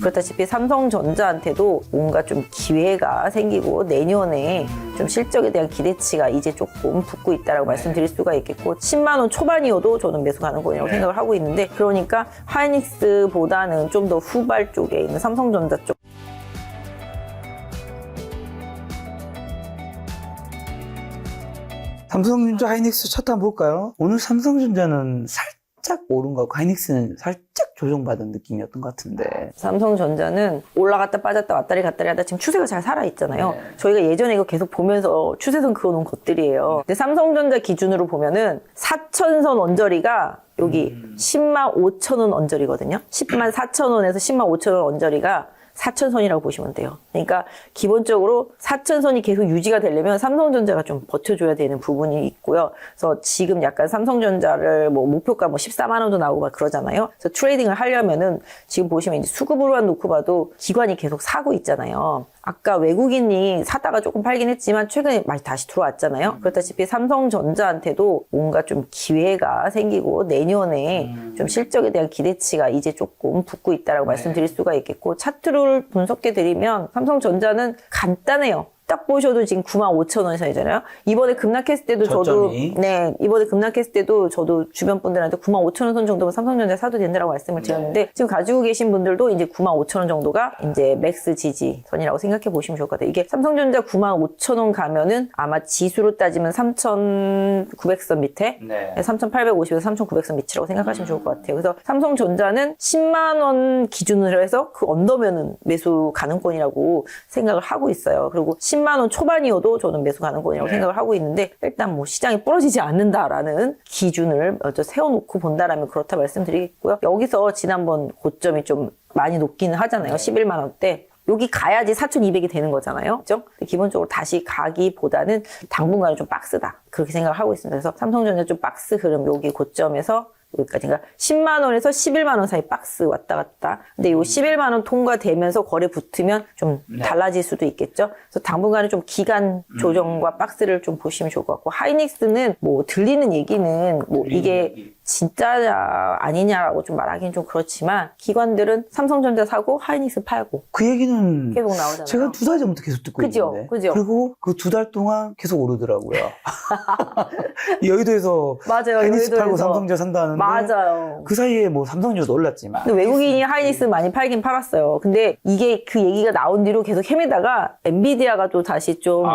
그렇다시피 삼성전자한테도 뭔가 좀 기회가 생기고 내년에 좀 실적에 대한 기대치가 이제 조금 붙고 있다라고 말씀드릴 수가 있겠고 10만 원 초반이어도 저는 매수 가능성이라고 생각을 하고 있는데 그러니까 하이닉스보다는 좀 더 후발 쪽에 있는 삼성전자 쪽 삼성전자 하이닉스 차트 한번 볼까요? 오늘 삼성전자는 살짝 오른 것 같고 하이닉스는 살짝 조정받은 느낌이었던 것 같은데 삼성전자는 올라갔다 빠졌다 왔다리 갔다리 하다 지금 추세가 잘 살아있잖아요. 네. 저희가 예전에 이거 계속 보면서 추세선 그어놓은 것들이에요. 근데 삼성전자 기준으로 보면은 4천선 언저리가 여기 10만 5천 원 언저리거든요. 10만 4천 원에서 10만 5천 원 언저리가 4천선이라고 보시면 돼요. 그러니까 기본적으로 4천선이 계속 유지가 되려면 삼성전자가 좀 버텨줘야 되는 부분이 있고요. 그래서 지금 약간 삼성전자를 뭐 목표가 뭐 14만 원도 나오고 막 그러잖아요. 그래서 트레이딩을 하려면은 지금 보시면 이제 수급으로만 놓고 봐도 기관이 계속 사고 있잖아요. 아까 외국인이 사다가 조금 팔긴 했지만 최근에 많이 다시 들어왔잖아요. 그렇다시피 삼성전자한테도 뭔가 좀 기회가 생기고 내년에 좀 실적에 대한 기대치가 이제 조금 붙고 있다라고 말씀드릴 수가 있겠고 차트를 분석해 드리면 삼성전자는 간단해요. 딱 보셔도 지금 95,000원 선이잖아요. 이번에 급락했을 때도 저점이. 이번에 급락했을 때도 저도 주변 분들한테 95,000원 선 정도면 삼성전자 사도 된다라고 말씀을 드렸는데 지금 가지고 계신 분들도 이제 95,000원 정도가 이제 맥스 지지 선이라고 생각해 보시면 좋을 것 같아요. 이게 삼성전자 95,000원 가면은 아마 지수로 따지면 3,900선 밑에 3,850에서 3,900선 밑이라고 생각하시면 좋을 것 같아요. 그래서 삼성전자는 10만 원 기준으로 해서 그 언더면은 매수 가능권이라고 생각을 하고 있어요. 그리고 10만 원 초반이어도 저는 매수 가능권이라고 생각을 하고 있는데 일단 뭐 시장이 부러지지 않는다라는 기준을 먼저 세워놓고 본다라면 그렇다 말씀드리겠고요. 여기서 지난번 고점이 좀 많이 높기는 하잖아요. 11만 원대. 여기 가야지 4,200이 되는 거잖아요. 그죠? 기본적으로 다시 가기보다는 당분간은 좀 박스다. 그렇게 생각을 하고 있습니다. 그래서 삼성전자 좀 박스 흐름 여기 고점에서 여기까지. 그러니까 10만 원에서 11만 원 사이 박스 왔다 갔다. 근데 요 11만 원 통과되면서 거래 붙으면 좀 달라질 수도 있겠죠. 그래서 당분간은 좀 기간 조정과 박스를 좀 보시면 좋을 것 같고 하이닉스는 뭐 들리는 얘기는 뭐 이게 진짜냐 아니냐라고 좀 말하기는 좀 그렇지만 기관들은 삼성전자 사고 하이닉스 팔고 그 얘기는 계속 나오잖아요. 제가 2달 전부터 계속 듣고 그죠? 있는데 그죠? 그리고 그 2달 동안 계속 오르더라고요. 여의도에서 맞아요. 하이닉스 팔고 여의도에서. 삼성전자 산다는데 맞아요. 그 사이에 뭐 삼성전자도 올랐지만 근데 외국인이 하이닉스 많이 팔긴 팔았어요. 근데 이게 그 얘기가 나온 뒤로 계속 헤매다가 엔비디아가 또 다시 좀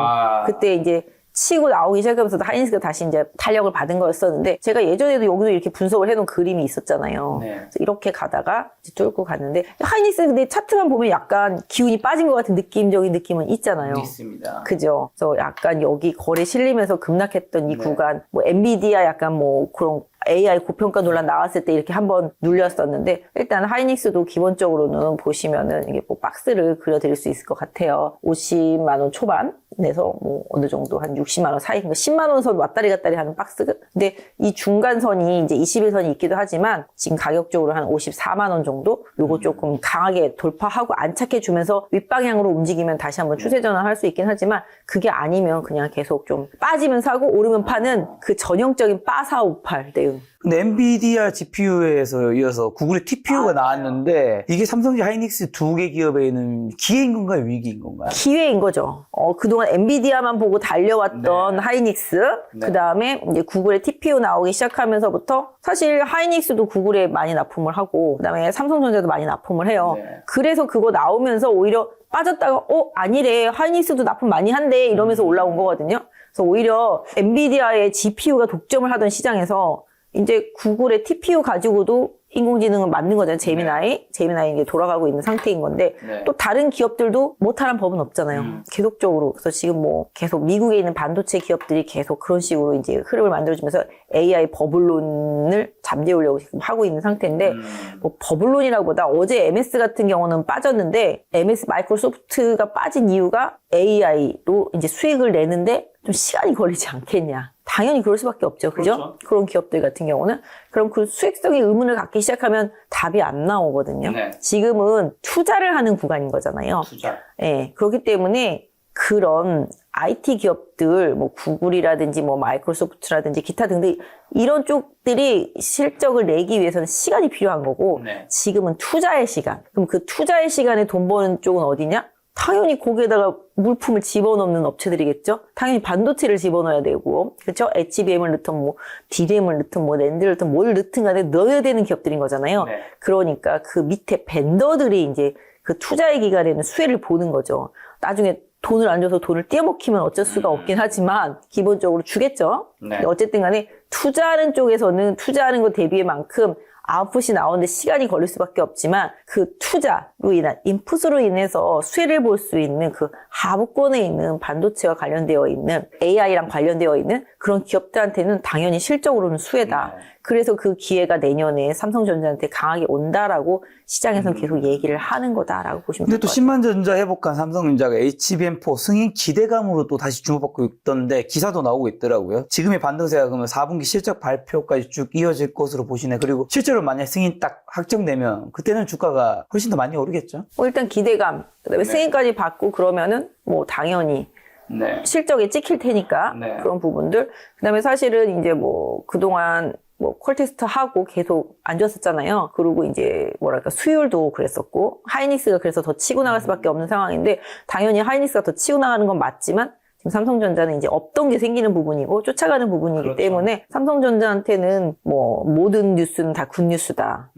그때 이제 치고 나오기 시작하면서도 하이닉스가 다시 이제 탄력을 받은 거였었는데 제가 예전에도 여기도 이렇게 분석을 해놓은 그림이 있었잖아요. 그래서 이렇게 가다가 이제 뚫고 갔는데 하이닉스 근데 차트만 보면 약간 기운이 빠진 것 같은 느낌적인 느낌은 있잖아요. 있습니다. 그죠? 그래서 약간 여기 거래 실리면서 급락했던 이 구간 뭐 엔비디아 약간 뭐 그런 AI 고평가 논란 나왔을 때 이렇게 한번 눌렸었는데 일단 하이닉스도 기본적으로는 보시면은 이게 뭐 박스를 그려드릴 수 있을 것 같아요. 50만 원 초반에서 뭐 어느 정도 한 60만 원 사이, 그러니까 10만 원 선 왔다리 갔다리 하는 박스. 근데 이 중간선이 이제 21선이 있기도 하지만 지금 가격적으로 한 54만 원 정도 요거 조금 강하게 돌파하고 안착해주면서 윗방향으로 움직이면 다시 한번 추세 전환할 수 있긴 하지만 그게 아니면 그냥 계속 좀 빠지면 사고 오르면 파는 그 전형적인 빠사오팔 대응. 근데 엔비디아 GPU에서 이어서 구글의 TPU가 나왔는데 이게 삼성전자 하이닉스 두 개 기업에는 기회인 건가요? 위기인 건가요? 기회인 거죠. 그동안 엔비디아만 보고 달려왔던 하이닉스, 그 다음에 이제 구글의 TPU 나오기 시작하면서부터 사실 하이닉스도 구글에 많이 납품을 하고, 그 다음에 삼성전자도 많이 납품을 해요. 그래서 그거 나오면서 오히려 빠졌다가, 아니래. 하이닉스도 납품 많이 한대. 이러면서 올라온 거거든요. 그래서 오히려 엔비디아의 GPU가 독점을 하던 시장에서 이제 구글의 TPU 가지고도 인공지능은 만든 거잖아요. 제미나이 이게 돌아가고 있는 상태인 건데 또 다른 기업들도 못하는 법은 없잖아요. 계속적으로. 그래서 지금 뭐 계속 미국에 있는 반도체 기업들이 계속 그런 식으로 이제 흐름을 만들어주면서 AI 버블론을 잠재우려고 지금 하고 있는 상태인데 뭐 버블론이라기보다 어제 MS 같은 경우는 빠졌는데 MS 마이크로소프트가 빠진 이유가 AI로 이제 수익을 내는데 좀 시간이 걸리지 않겠냐. 당연히 그럴 수밖에 없죠. 그죠? 그렇죠. 그런 기업들 같은 경우는. 그럼 그 수익성의 의문을 갖기 시작하면 답이 안 나오거든요. 지금은 투자를 하는 구간인 거잖아요. 투자. 예. 그렇기 때문에 그런 IT 기업들, 뭐 구글이라든지 뭐 마이크로소프트라든지 기타 등등 이런 쪽들이 실적을 내기 위해서는 시간이 필요한 거고 네. 지금은 투자의 시간. 그럼 그 투자의 시간에 돈 버는 쪽은 어디냐? 당연히 거기에다가 물품을 집어넣는 업체들이겠죠? 당연히 반도체를 집어넣어야 되고, 그렇죠? HBM을 넣든 뭐, DRAM을 넣든 뭐, 낸드를 넣든 뭘 넣든 간에 넣어야 되는 기업들인 거잖아요. 네. 그러니까 그 밑에 벤더들이 이제 그 투자의 기간에는 수혜를 보는 거죠. 나중에 돈을 안 줘서 돈을 떼어먹히면 어쩔 수가 없긴 하지만, 기본적으로 주겠죠? 네. 근데 어쨌든 간에 투자하는 쪽에서는 투자하는 것 대비의 만큼 아웃풋이 나오는데 시간이 걸릴 수밖에 없지만 그 투자로 인한 인풋으로 인해서 수혜를 볼 수 있는 그 하부권에 있는 반도체와 관련되어 있는 AI랑 관련되어 있는 그런 기업들한테는 당연히 실적으로는 수혜다. 네. 그래서 그 기회가 내년에 삼성전자한테 강하게 온다라고 시장에서는 계속 얘기를 하는 거다라고 보시면 근데 될 또 것 같아요. 신만전자 회복한 삼성전자가 HBM4 승인 기대감으로 또 다시 주목받고 있던데 기사도 나오고 있더라고요. 지금의 반등세가 그러면 4분기 실적 발표까지 쭉 이어질 것으로 보시네. 그리고 실제로 만약 승인 딱 확정되면 그때는 주가가 훨씬 더 많이 오르겠죠? 일단 기대감, 그다음에 네. 승인까지 받고 그러면은 뭐 당연히 네. 실적에 찍힐 테니까 네. 그런 부분들. 그다음에 사실은 이제 뭐 그동안 뭐 콜테스트 하고 계속 안 좋았었잖아요. 그리고 이제 뭐랄까 수율도 그랬었고 하이닉스가 그래서 더 치고 나갈 수밖에 없는 상황인데 당연히 하이닉스가 더 치고 나가는 건 맞지만 지금 삼성전자는 이제 없던 게 생기는 부분이고 쫓아가는 부분이기 그렇죠. 때문에 삼성전자한테는 뭐 모든 뉴스는 다 굿뉴스다.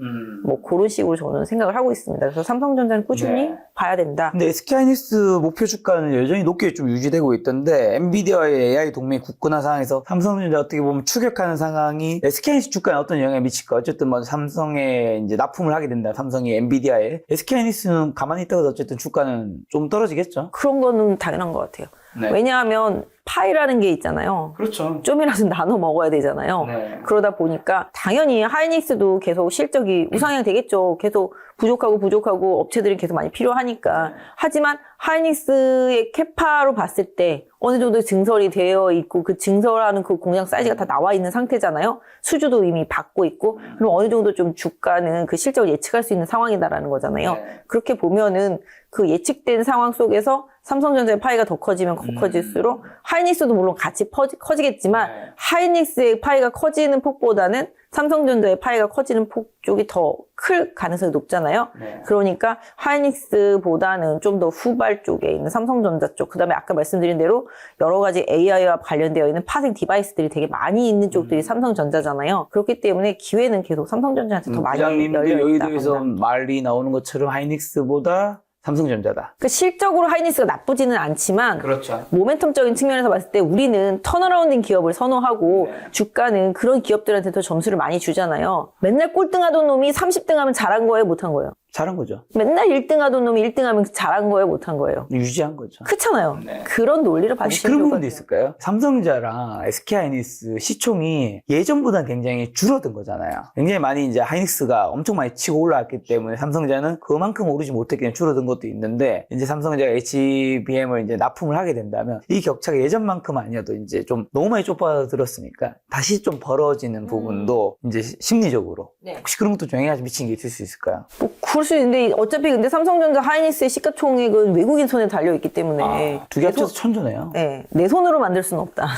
뭐 그런 식으로 저는 생각을 하고 있습니다. 그래서 삼성전자는 꾸준히 네. 봐야 된다. 근데 SK하이닉스 목표 주가는 여전히 높게 좀 유지되고 있던데 엔비디아의 AI 동맹이 굳건한 상황에서 삼성전자 어떻게 보면 추격하는 상황이 SK하이닉스 주가에 어떤 영향을 미칠까? 어쨌든 뭐 삼성에 이제 납품을 하게 된다. 삼성이 엔비디아에 SK하이닉스는 가만히 있다가 어쨌든 주가는 좀 떨어지겠죠? 그런 거는 당연한 것 같아요. 네. 왜냐하면 파이라는 게 있잖아요. 그렇죠. 좀이라도 나눠 먹어야 되잖아요. 네. 그러다 보니까 당연히 하이닉스도 계속 실적이 우상향 되겠죠. 계속 부족하고 업체들이 계속 많이 필요하니까. 네. 하지만 하이닉스의 캐파로 봤을 때 어느 정도 증설이 되어 있고 그 증설하는 그 공장 사이즈가 다 나와 있는 상태잖아요. 수주도 이미 받고 있고 그럼 어느 정도 좀 주가는 그 실적을 예측할 수 있는 상황이다라는 거잖아요. 네. 그렇게 보면은 그 예측된 상황 속에서 삼성전자의 파이가 더 커지면 커질수록 하이닉스도 물론 같이 커지겠지만 네. 하이닉스의 파이가 커지는 폭보다는 삼성전자의 파이가 커지는 폭 쪽이 더 클 가능성이 높잖아요. 네. 그러니까 하이닉스보다는 좀 더 후발 쪽에 있는 삼성전자 쪽, 그다음에 아까 말씀드린 대로 여러 가지 AI와 관련되어 있는 파생 디바이스들이 되게 많이 있는 쪽들이 삼성전자잖아요. 그렇기 때문에 기회는 계속 삼성전자한테 더 많이 부장님들 열려 있다. 여의도에서 말이 나오는 것처럼 하이닉스보다 삼성전자다. 그 실적으로 하이닉스가 나쁘지는 않지만 그렇죠. 모멘텀적인 측면에서 봤을 때 우리는 턴어라운딩 기업을 선호하고 네. 주가는 그런 기업들한테 더 점수를 많이 주잖아요. 맨날 꼴등하던 놈이 30등 하면 잘한 거예요, 못한 거예요? 잘한 거죠. 맨날 1등 하던 놈이 1등 하면 잘한 거예요, 못한 거예요? 유지한 거죠. 그렇잖아요. 네. 그런 논리를 혹시 봐주시면 그런 좋을 것 부분도 같아요. 있을까요? 삼성전자랑 SK하이닉스 시총이 예전보다는 굉장히 줄어든 거잖아요. 굉장히 많이 이제 하이닉스가 엄청 많이 치고 올라왔기 때문에 삼성전자는 그만큼 오르지 못했기 때문에 줄어든 것도 있는데 이제 삼성전자가 HBM을 이제 납품을 하게 된다면 이 격차가 예전만큼 아니어도 이제 좀 너무 많이 좁아들었으니까 다시 좀 벌어지는 부분도 이제 심리적으로 네. 혹시 그런 것도 영향을 미친 게 있을 수 있을까요? 뭐 그럴 수 있는데 어차피 근데 삼성전자 하이닉스의 시가총액은 외국인 손에 달려있기 때문에 두 개 합쳐서 천조네요. 네, 내 손으로 만들 수는 없다.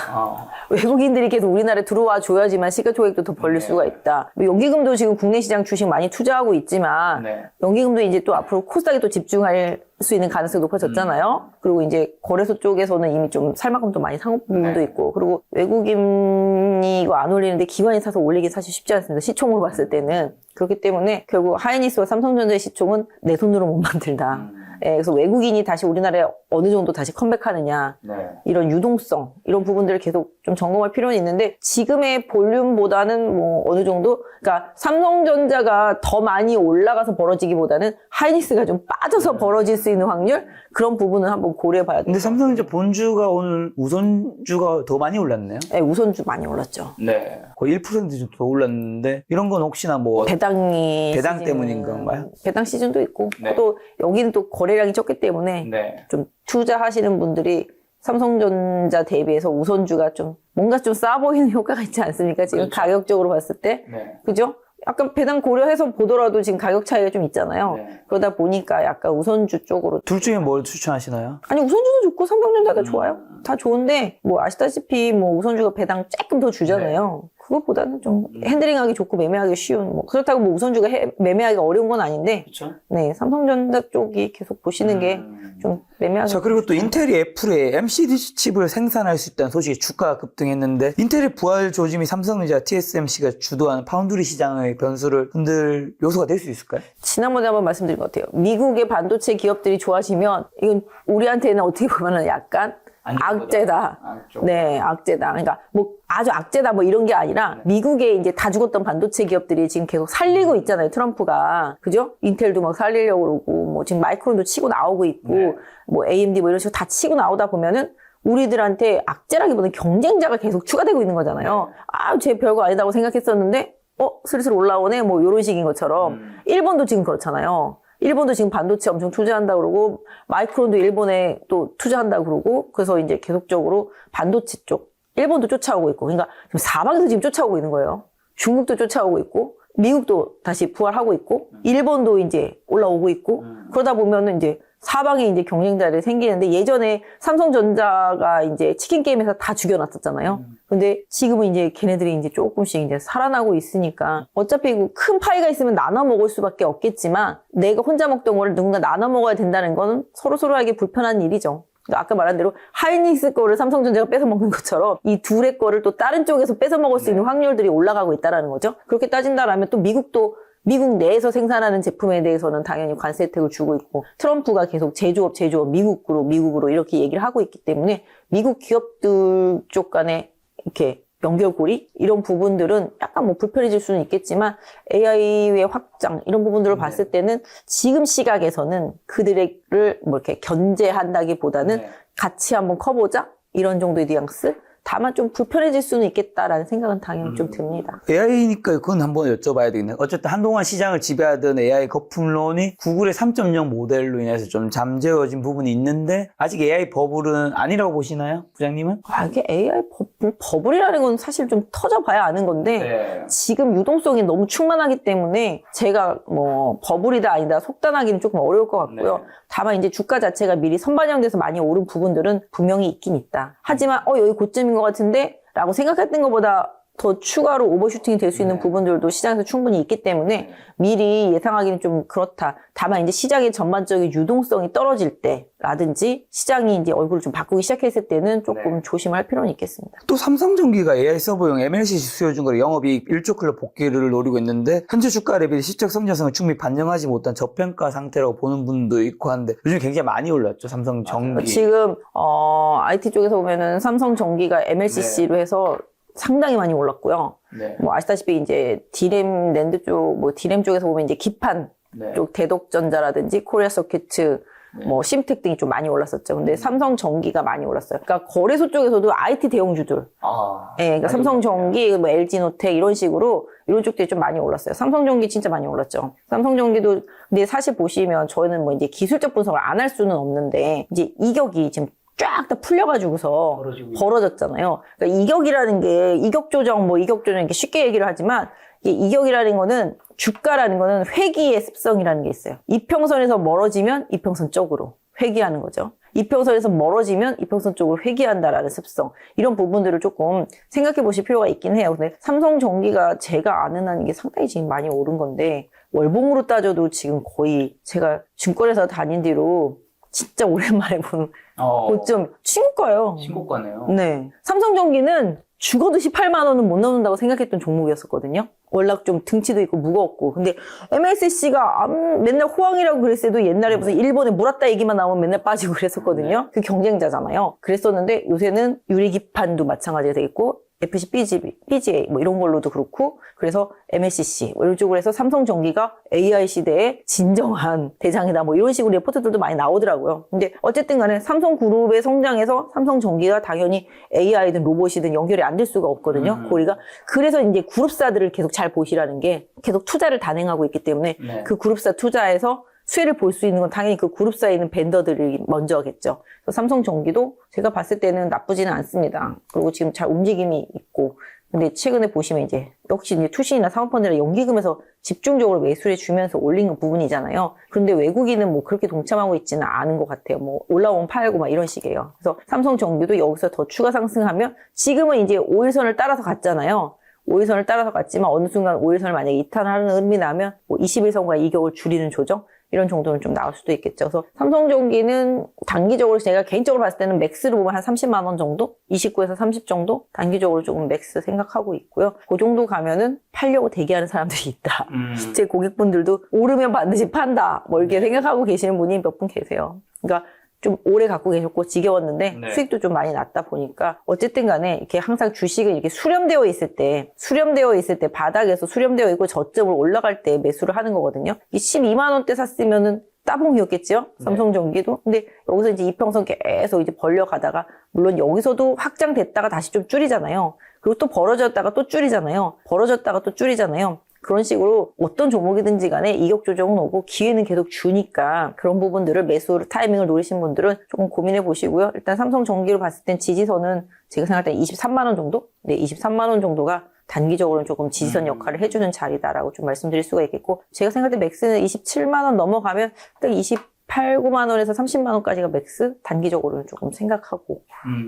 외국인들이 계속 우리나라에 들어와 줘야지만 시가총액도 더 벌릴 네. 수가 있다. 뭐 연기금도 지금 국내 시장 주식 많이 투자하고 있지만 네. 연기금도 이제 또 앞으로 코스닥에 또 집중할 수 있는 가능성이 높아졌잖아요. 그리고 이제 거래소 쪽에서는 이미 좀 살만큼도 많이 산 부분도 네. 있고 그리고 외국인이 이거 안 올리는데 기관이 사서 올리기 사실 쉽지 않습니다. 시총으로 봤을 때는. 그렇기 때문에 결국 하이닉스와 삼성전자의 시총은 내 손으로 못 만들다. 예, 그래서 외국인이 다시 우리나라에 어느 정도 다시 컴백하느냐 네. 이런 유동성 이런 부분들을 계속 좀 점검할 필요는 있는데 지금의 볼륨보다는 뭐 어느 정도 그러니까 삼성전자가 더 많이 올라가서 벌어지기보다는 하이닉스가 좀 빠져서 벌어질 수 있는 확률 그런 부분은 한번 고려해 봐야 돼요. 근데 삼성전자 본주가 오늘 우선주가 더 많이 올랐네요. 네, 우선주 많이 올랐죠. 네. 거의 1% 좀 더 올랐는데 이런 건 혹시나 뭐 배당 시즌 때문인 건가요? 배당 시즌도 있고 네. 또 여기는 또 거래량이 적기 때문에 네. 좀 투자하시는 분들이 삼성전자 대비해서 우선주가 좀 뭔가 좀 싸 보이는 효과가 있지 않습니까? 지금 그렇죠. 가격적으로 봤을 때 네. 그죠? 약간 배당 고려해서 보더라도 지금 가격 차이가 좀 있잖아요. 네. 그러다 보니까 약간 우선주 쪽으로. 둘 중에 뭘 추천하시나요? 아니, 우선주도 좋고 삼성전자도 좋아요. 다 좋은데, 뭐, 아시다시피, 뭐, 우선주가 배당 조금 더 주잖아요. 그것보다는 좀 핸들링하기 좋고 매매하기 쉬운, 뭐, 그렇다고 뭐 우선주가 매매하기가 어려운 건 아닌데, 그렇죠. 네, 삼성전자 쪽이 계속 보시는 게 좀 매매하기. 자, 그리고 또 인텔이 애플에 MCD 칩을 생산할 수 있다는 소식에 주가가 급등했는데, 인텔의 부활 조짐이 삼성전자 TSMC가 주도하는 파운드리 시장의 변수를 흔들 요소가 될 수 있을까요? 지난번에 한번 말씀드린 것 같아요. 미국의 반도체 기업들이 좋아지면, 이건 우리한테는 어떻게 보면 약간 악재다. 네, 악재다. 그러니까 뭐 아주 악재다 뭐 이런 게 아니라 미국에 이제 다 죽었던 반도체 기업들이 지금 계속 살리고 있잖아요. 트럼프가. 그죠? 인텔도 막 살리려고 그러고 뭐 지금 마이크론도 치고 나오고 있고 뭐 AMD 뭐 이런 식으로 다 치고 나오다 보면은 우리들한테 악재라기보다는 경쟁자가 계속 추가되고 있는 거잖아요. 아, 쟤 별거 아니다고 생각했었는데 슬슬 올라오네 뭐 이런 식인 것처럼 일본도 지금 그렇잖아요. 일본도 지금 반도체 엄청 투자한다 그러고 마이크론도 일본에 또 투자한다 그러고 그래서 이제 계속적으로 반도체 쪽 일본도 쫓아오고 있고 그러니까 지금 사방에서 지금 쫓아오고 있는 거예요. 중국도 쫓아오고 있고 미국도 다시 부활하고 있고 일본도 이제 올라오고 있고 그러다 보면은 이제 사방에 이제 경쟁자들이 생기는데 예전에 삼성전자가 이제 치킨 게임에서 다 죽여놨었잖아요. 근데 지금은 이제 걔네들이 이제 조금씩 이제 살아나고 있으니까 어차피 큰 파이가 있으면 나눠 먹을 수밖에 없겠지만 내가 혼자 먹던 거를 누군가 나눠 먹어야 된다는 거는 서로서로에게 불편한 일이죠. 그러니까 아까 말한 대로 하이닉스 거를 삼성전자가 뺏어 먹는 것처럼 이 둘의 거를 또 다른 쪽에서 뺏어 먹을 수 있는 확률들이 올라가고 있다는 거죠. 그렇게 따진다라면 또 미국 내에서 생산하는 제품에 대해서는 당연히 관세 혜택을 주고 있고 트럼프가 계속 제조업 미국으로 이렇게 얘기를 하고 있기 때문에 미국 기업들 쪽 간에 이렇게 연결고리 이런 부분들은 약간 뭐 불편해질 수는 있겠지만 AI의 확장 이런 부분들을 봤을 때는 지금 시각에서는 그들을 뭐 이렇게 견제한다기보다는 같이 한번 커보자 이런 정도의 뉘앙스. 다만 좀 불편해질 수는 있겠다라는 생각은 당연히 좀 듭니다. AI니까 그건 한번 여쭤봐야 되겠네요. 어쨌든 한동안 시장을 지배하던 AI 거품론이 구글의 3.0 모델로 인해서 좀 잠재워진 부분이 있는데 아직 AI 버블은 아니라고 보시나요? 부장님은? 이게 AI 버블이라는 건 사실 좀 터져봐야 아는 건데 지금 유동성이 너무 충만하기 때문에 제가 뭐 버블이다 아니다 속단하기는 조금 어려울 것 같고요. 다만 이제 주가 자체가 미리 선반영돼서 많이 오른 부분들은 분명히 있긴 있다. 하지만 여기 고점인 것 같은데 라고 생각했던 것보다 더 추가로 오버슈팅이 될 수 있는 부분들도 시장에서 충분히 있기 때문에 미리 예상하기는 좀 그렇다. 다만 이제 시장의 전반적인 유동성이 떨어질 때라든지 시장이 이제 얼굴을 좀 바꾸기 시작했을 때는 조금 조심할 필요는 있겠습니다. 또 삼성전기가 AI 서버용 MLCC 수요 증가로 영업이익 1조 클럽 복귀를 노리고 있는데 현재 주가 대비 시적 성장성을 충분히 반영하지 못한 저평가 상태라고 보는 분도 있고 한데 요즘 굉장히 많이 올랐죠 삼성전기. 지금 IT 쪽에서 보면은 삼성전기가 MLCC로 해서 상당히 많이 올랐고요. 뭐 아시다시피 이제 디램 낸드 쪽, 뭐 디램 쪽에서 보면 이제 기판 쪽 대덕전자라든지 코리아 서큐트, 뭐 심텍 등이 좀 많이 올랐었죠. 근데 삼성전기가 많이 올랐어요. 그러니까 거래소 쪽에서도 IT 대형주들, 그러니까 삼성전기, 뭐 LG노텍 이런 식으로 이런 쪽들이 좀 많이 올랐어요. 삼성전기 진짜 많이 올랐죠. 삼성전기도 근데 사실 보시면 저희는 뭐 이제 기술적 분석을 안 할 수는 없는데 이제 이격이 지금 쫙 다 풀려가지고서 벌어졌잖아요. 그러니까 이격이라는 게 이격 조정 이렇게 쉽게 얘기를 하지만 이격이라는 거는 주가라는 거는 회귀의 습성이라는 게 있어요. 이평선에서 멀어지면 이평선 쪽으로 회귀하는 거죠. 이평선에서 멀어지면 이평선 쪽으로 회귀한다라는 습성. 이런 부분들을 조금 생각해 보실 필요가 있긴 해요. 근데 삼성전기가 제가 아는 한 이게 상당히 지금 많이 오른 건데 월봉으로 따져도 지금 거의 제가 증권회사 다닌 뒤로 진짜 오랜만에 보는 고점 신고가예요. 신고가네요. 네. 삼성전기는 죽어도 18만 원은 못 넘는다고 생각했던 종목이었었거든요. 워낙 좀 등치도 있고 무거웠고. 근데 MLCC가 맨날 호황이라고 그랬을 때도 옛날에 무슨 일본에 물었다 얘기만 나오면 맨날 빠지고 그랬었거든요. 그 경쟁자잖아요. 그랬었는데 요새는 유리기판도 마찬가지가 되겠고 FC, BGA 뭐 이런 걸로도 그렇고 그래서 MLCC 뭐 이런 쪽으로 해서 삼성전기가 AI 시대의 진정한 대장이다 뭐 이런 식으로 레포트들도 많이 나오더라고요. 근데 어쨌든 간에 삼성그룹의 성장에서 삼성전기가 당연히 AI든 로봇이든 연결이 안 될 수가 없거든요. 고리가. 그래서 이제 그룹사들을 계속 잘 보시라는 게 계속 투자를 단행하고 있기 때문에 그 그룹사 투자에서 수혜를 볼 수 있는 건 당연히 그 그룹사에 있는 벤더들이 먼저겠죠. 그래서 삼성전기도 제가 봤을 때는 나쁘지는 않습니다. 그리고 지금 잘 움직임이 있고 근데 최근에 보시면 이제 역시 이제 투신이나 사모펀드나 연기금에서 집중적으로 매수해 주면서 올린 부분이잖아요. 그런데 외국인은 뭐 그렇게 동참하고 있지는 않은 것 같아요. 뭐 올라오면 팔고 막 이런 식이에요. 그래서 삼성전기도 여기서 더 추가 상승하면 지금은 이제 5일선을 따라서 갔잖아요. 5일선을 따라서 갔지만 어느 순간 5일선을 만약에 이탈하는 흐름이 나면 뭐 21선과 이격을 줄이는 조정 이런 정도는 좀 나올 수도 있겠죠. 그래서 삼성전기는 단기적으로 제가 개인적으로 봤을 때는 맥스로 보면 한 30만 원 정도? 29에서 30 정도? 단기적으로 조금 맥스 생각하고 있고요. 그 정도 가면은 팔려고 대기하는 사람들이 있다. 제 고객분들도 오르면 반드시 판다. 뭐 이렇게 생각하고 계시는 분이 몇 분 계세요. 그러니까 좀 오래 갖고 계셨고 지겨웠는데 네. 수익도 좀 많이 났다 보니까 어쨌든 간에 이렇게 항상 주식은 이렇게 수렴되어 있을 때 바닥에서 수렴되어 있고 저점을 올라갈 때 매수를 하는 거거든요. 이 12만 원대 샀으면은 따봉이었겠죠? 삼성전기도. 근데 여기서 이제 이평선 계속 이제 벌려가다가 물론 여기서도 확장됐다가 다시 좀 줄이잖아요. 그리고 또 벌어졌다가 또 줄이잖아요. 그런 식으로 어떤 종목이든지 간에 이격 조정은 오고 기회는 계속 주니까 그런 부분들을 매수 타이밍을 노리신 분들은 조금 고민해 보시고요. 일단 삼성전기로 봤을 땐 지지선은 제가 생각할 때 23만 원 정도? 네, 23만 원 정도가 단기적으로는 조금 지지선 역할을 해주는 자리다라고 좀 말씀드릴 수가 있겠고 제가 생각할 때 맥스는 27만 원 넘어가면 딱 28, 9만 원에서 30만 원까지가 맥스 단기적으로는 조금 생각하고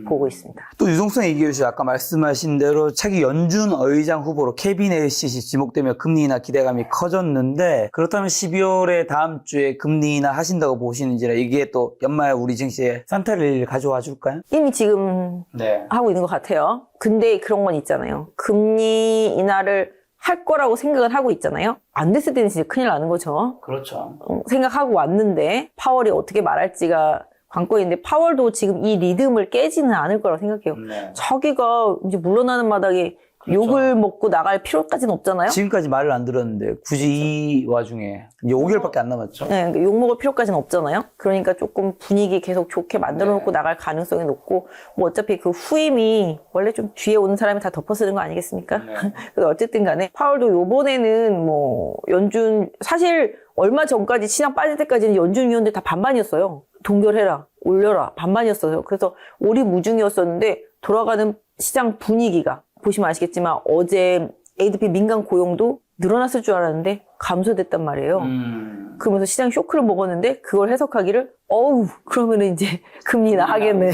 보고 있습니다. 또 유동성 얘기해주시 아까 말씀하신 대로 차기 연준 의장 후보로 케빈 해리스이 지목되며 금리 인하 기대감이 커졌는데 그렇다면 12월에 다음 주에 금리 인하 하신다고 보시는지라 이게 또 연말 우리 증시에 산타를 가져와 줄까요? 이미 지금 하고 있는 것 같아요. 근데 그런 건 있잖아요. 금리 인하를 할 거라고 생각은 하고 있잖아요. 안 됐을 때는 진짜 큰일 나는 거죠. 그렇죠. 생각하고 왔는데 파월이 어떻게 말할지가 관건인데 파월도 지금 이 리듬을 깨지는 않을 거라고 생각해요. 자기가 이제 물러나는 마당에 욕을 먹고 나갈 필요까지는 없잖아요. 지금까지 말을 안 들었는데 굳이 이 와중에 이제 5개월밖에 안 남았죠. 네, 그러니까 욕 먹을 필요까지는 없잖아요. 그러니까 조금 분위기 계속 좋게 만들어 놓고 나갈 가능성이 높고 뭐 어차피 그 후임이 원래 좀 뒤에 오는 사람이 다 덮어쓰는 거 아니겠습니까? 그래서 어쨌든 간에 파월도 요번에는 뭐 연준 사실 얼마 전까지 시장 빠질 때까지는 연준 위원들 다 반반이었어요. 동결해라, 올려라, 반반이었어요. 그래서 오리무중이었었는데 돌아가는 시장 분위기가 보시면 아시겠지만 어제 ADP 민간 고용도 늘어났을 줄 알았는데 감소됐단 말이에요. 그러면서 시장 쇼크를 먹었는데 그걸 해석하기를 그러면은 이제 금리 인하 하겠네.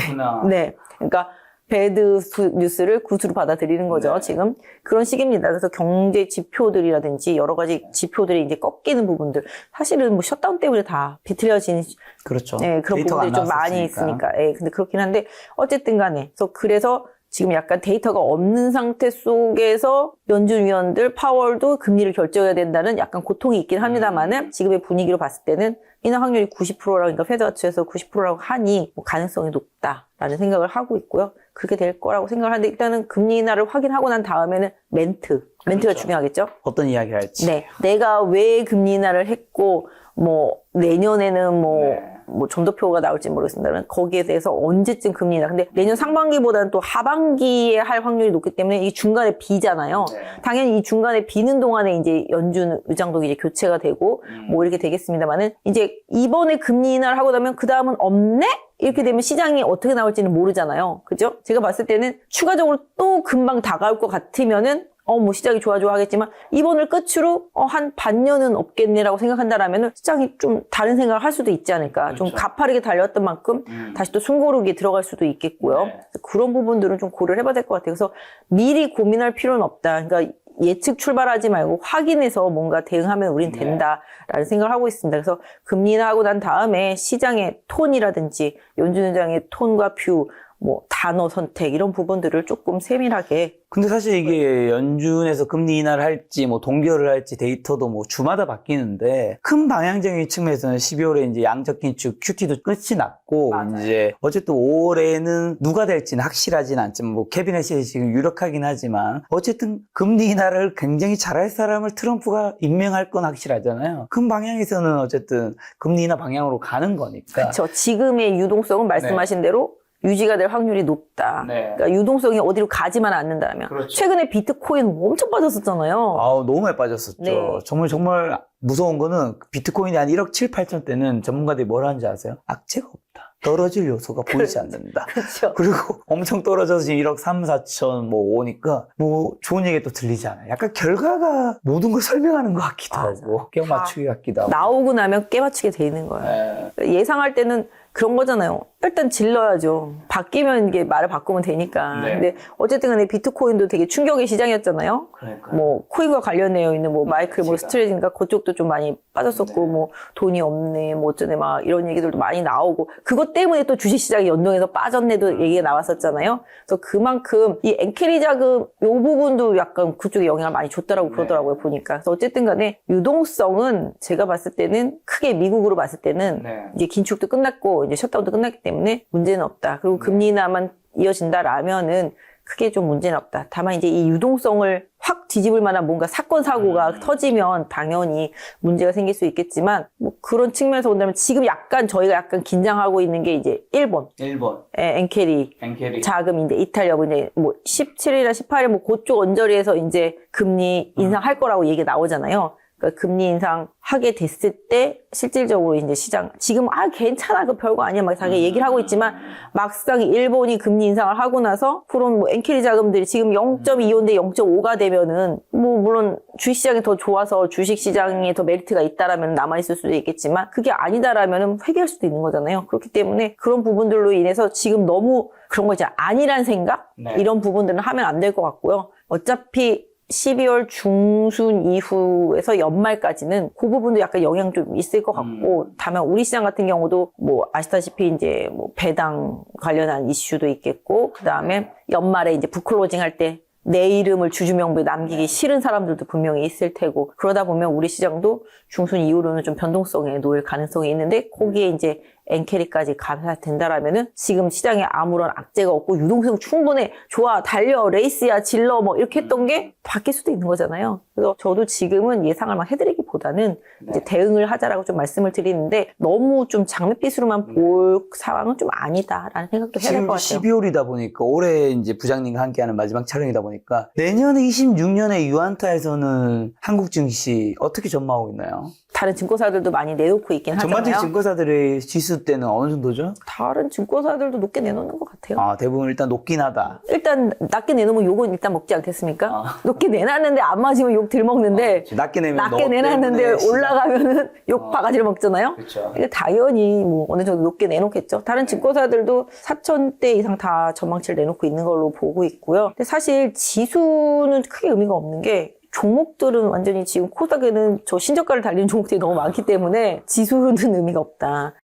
네. 그러니까 배드 뉴스를 굿으로 받아들이는 거죠. 지금 그런 시기입니다. 그래서 경제 지표들이라든지 여러 가지 지표들이 이제 꺾이는 부분들 사실은 뭐 셧다운 때문에 다 비틀려진 그렇죠. 네, 그런 부분들이 좀 많이 있으니까. 네, 근데 그렇긴 한데 어쨌든 간에 그래서 지금 약간 데이터가 없는 상태 속에서 연준 위원들 파월도 금리를 결정해야 된다는 약간 고통이 있긴 합니다만은 지금의 분위기로 봤을 때는 인하 확률이 90%라고 그러니까 페드와치에서 90%라고 하니 뭐 가능성이 높다라는 생각을 하고 있고요. 그렇게 될 거라고 생각을 하는데 일단은 금리 인하를 확인하고 난 다음에는 멘트가 중요하겠죠. 어떤 이야기를 할지. 네, 내가 왜 금리 인하를 했고 뭐 내년에는 뭐 점도표가 나올지 모르겠습니다만 거기에 대해서 언제쯤 금리 인하. 근데 내년 상반기보다는 또 하반기에 할 확률이 높기 때문에 이 중간에 비잖아요. 당연히 이 중간에 비는 동안에 이제 연준 의장도 이제 교체가 되고 뭐 이렇게 되겠습니다만은 이제 이번에 금리 인하를 하고 나면 그 다음은 없네? 이렇게 되면 시장이 어떻게 나올지는 모르잖아요. 그죠? 제가 봤을 때는 추가적으로 또 금방 다가올 것 같으면은 뭐 시장이 좋아 하겠지만 이번을 끝으로 한 반년은 없겠네라고 생각한다라면은 시장이 좀 다른 생각을 할 수도 있지 않을까. 그렇죠. 좀 가파르게 달렸던 만큼 다시 또 숨고르기에 들어갈 수도 있겠고요. 그런 부분들은 좀 고려를 해봐야 될 것 같아요. 그래서 미리 고민할 필요는 없다. 그러니까 예측 출발하지 말고 확인해서 뭔가 대응하면 우린 된다라는 생각을 하고 있습니다. 그래서 금리 인하하고 난 다음에 시장의 톤이라든지 연준 의장의 톤과 뷰, 뭐 단어 선택 이런 부분들을 조금 세밀하게. 근데 사실 이게 연준에서 금리 인하를 할지 뭐 동결을 할지 데이터도 뭐 주마다 바뀌는데 큰 방향적인 측면에서는 12월에 이제 양적 긴축 QT도 끝이 났고 이제 어쨌든 5월에는 누가 될지는 확실하진 않지만 뭐 케빈 해리스이 지금 유력하긴 하지만 어쨌든 금리 인하를 굉장히 잘할 사람을 트럼프가 임명할 건 확실하잖아요. 큰 방향에서는 어쨌든 금리 인하 방향으로 가는 거니까. 그렇죠. 지금의 유동성은 말씀하신 대로 유지가 될 확률이 높다. 그러니까 유동성이 어디로 가지만 않는다면. 최근에 비트코인 엄청 빠졌었잖아요. 너무 많이 빠졌었죠. 정말 무서운 거는 비트코인이 한 1억 7, 8천 때는 전문가들이 뭐라 하는지 아세요? 악재가 없다. 떨어질 요소가 보이지 않는다. 그렇죠. 그리고 엄청 떨어져서 지금 1억 3, 4천 뭐 오니까 뭐 좋은 얘기 또 들리지 않아요. 약간 결과가 모든 걸 설명하는 것 같기도 맞아. 하고 껴 맞추기 같기도 하고. 나오고 나면 깨맞추게 돼 있는 거예요. 네. 예상할 때는 그런 거잖아요. 일단 질러야죠. 바뀌면 이게 말을 바꾸면 되니까. 네. 근데 어쨌든 간에 비트코인도 되게 충격의 시장이었잖아요. 그러니까. 뭐 코인과 관련되어 있는 뭐 마이클 뭐 제가. 스트레진가 그쪽도 좀 많이 빠졌었고 뭐 돈이 없네 뭐 어쩌네 막 이런 얘기들도 많이 나오고 그것 때문에 또 주식시장이 연동해서 빠졌네도 얘기가 나왔었잖아요. 그래서 그만큼 이 엔캐리 자금 요 부분도 약간 그쪽에 영향을 많이 줬다라고 그러더라고요 보니까. 그래서 어쨌든 간에 유동성은 제가 봤을 때는 크게 미국으로 봤을 때는 네. 이제 긴축도 끝났고 이제 셧다운도 끝났기 때문에 문제는 없다. 그리고 금리 인하만 이어진다라면은 크게 좀 문제는 없다. 다만 이제 이 유동성을 확 뒤집을 만한 뭔가 사건 사고가 터지면 당연히 문제가 생길 수 있겠지만 뭐 그런 측면에서 본다면 지금 약간 저희가 약간 긴장하고 있는 게 이제 일본 1번. 엔캐리 엔캐리. 자금 이제 이탈려고 이제 뭐 17일이나 18일 뭐 그쪽 언저리에서 이제 금리 인상할 거라고 얘기 나오잖아요. 그러니까 금리 인상하게 됐을 때 실질적으로 이제 시장 지금 괜찮아 그 별거 아니야 막 자기가 얘기를 하고 있지만 막상 일본이 금리 인상을 하고 나서 그런 뭐 엔캐리 자금들이 지금 0.25인데 0.5가 되면은 뭐 물론 주식시장이 더 좋아서 주식시장에 더 메리트가 있다라면 남아있을 수도 있겠지만 그게 아니다라면은 회귀할 수도 있는 거잖아요. 그렇기 때문에 그런 부분들로 인해서 지금 너무 그런 거 있잖아 아니란 생각 네. 이런 부분들은 하면 안 될 것 같고요. 어차피 12월 중순 이후에서 연말까지는 그 부분도 약간 영향 좀 있을 것 같고, 다만 우리 시장 같은 경우도 뭐 아시다시피 이제 뭐 배당 관련한 이슈도 있겠고, 그 다음에 연말에 이제 북클로징 할 때 내 이름을 주주명부에 남기기 싫은 사람들도 분명히 있을 테고, 그러다 보면 우리 시장도 중순 이후로는 좀 변동성에 놓일 가능성이 있는데, 거기에 이제 엔캐리까지 가야 된다라면은 지금 시장에 아무런 악재가 없고 유동성 충분해 좋아 달려 레이스야 질러 뭐 이렇게 했던 게 바뀔 수도 있는 거잖아요. 그래서 저도 지금은 예상을 막 해드리기보다는 이제 대응을 하자라고 좀 말씀을 드리는데 너무 좀 장밋빛으로만 볼 상황은 좀 아니다라는 생각도 해야 될 지금 것 같아요. 12월이다 보니까 올해 이제 부장님과 함께하는 마지막 촬영이다 보니까 내년에 26년에 유안타에서는 한국 증시 어떻게 전망하고 있나요? 다른 증권사들도 많이 내놓고 있긴 하잖아요. 전반적인 증권사들의 지수 때는 어느 정도죠? 다른 증권사들도 높게 내놓는 것 같아요. 아, 대부분 일단 높긴 하다. 일단 낮게 내놓으면 욕은 일단 먹지 않겠습니까? 아. 높게 내놨는데 안 맞으면 욕 덜 먹는데 낮게 내면 낮게 너 내놨는데 때문에 시장- 올라가면은 욕 바가지를 먹잖아요. 그렇죠. 그러니까 당연히 뭐 어느 정도 높게 내놓겠죠. 다른 증권사들도 4,000대 이상 다 전망치를 내놓고 있는 걸로 보고 있고요. 근데 사실 지수는 크게 의미가 없는 게 종목들은 완전히 지금 코스닥에는 저 신저가를 달리는 종목들이 너무 많기 때문에 지수는 의미가 없다.